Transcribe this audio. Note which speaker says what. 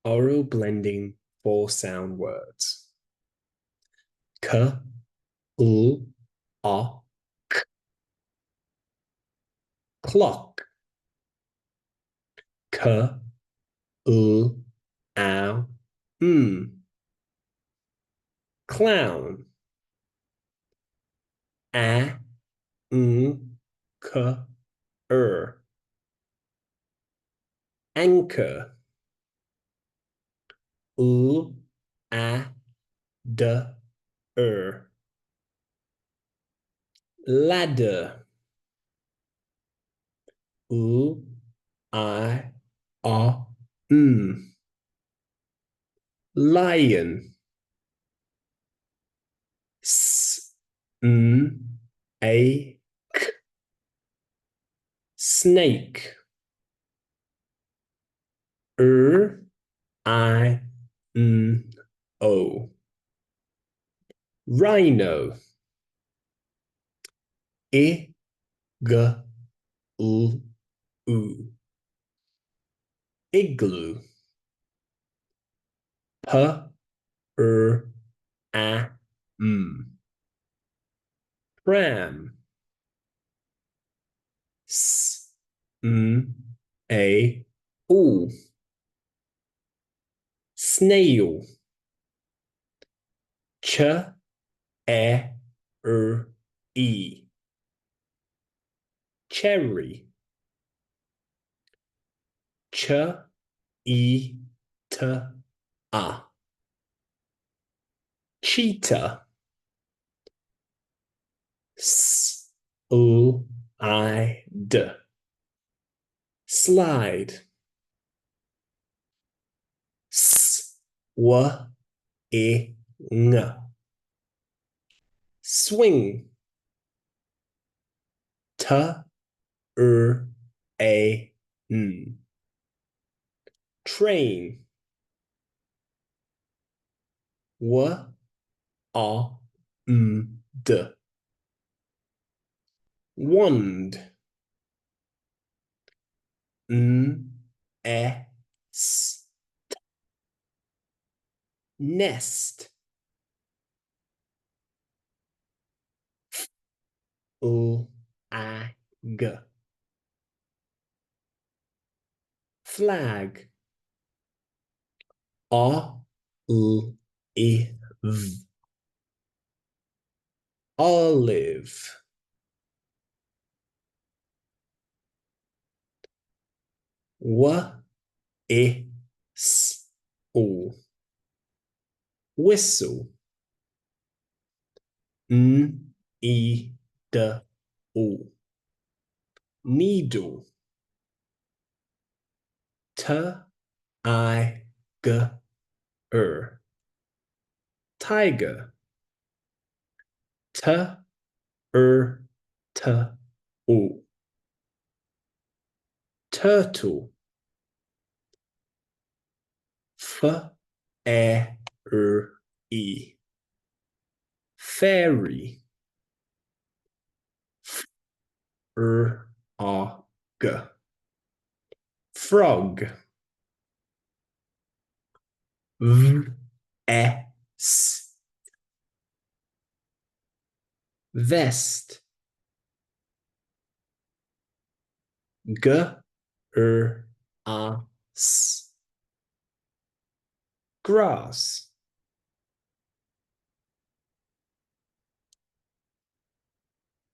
Speaker 1: Oral blending four sound words. K, L, A, clock. K, L, ow, clown. A, k, anchor. L, a, d, ladder. L, I, a, lion. S, a, snake. I, o, rhino. I, g, l, u, igloo. P, a, pram. S, a, o, snail. Ch, e, e, cherry. Ch, e, t, a, cheetah. S, l, I, d, slide. S, w, e, ng, swing. T, a, n, train. W, a, d, wand. N, e, s, nest. L, a, g, flag. A, l, e, v, olive. W, e, s, o, whistle. N, e, d, o, needle. T, I, g, tiger. T, t, o, turtle. F, e, e, fairy. F, a, g, frog. V, e, s, vest. G, a, s, grass.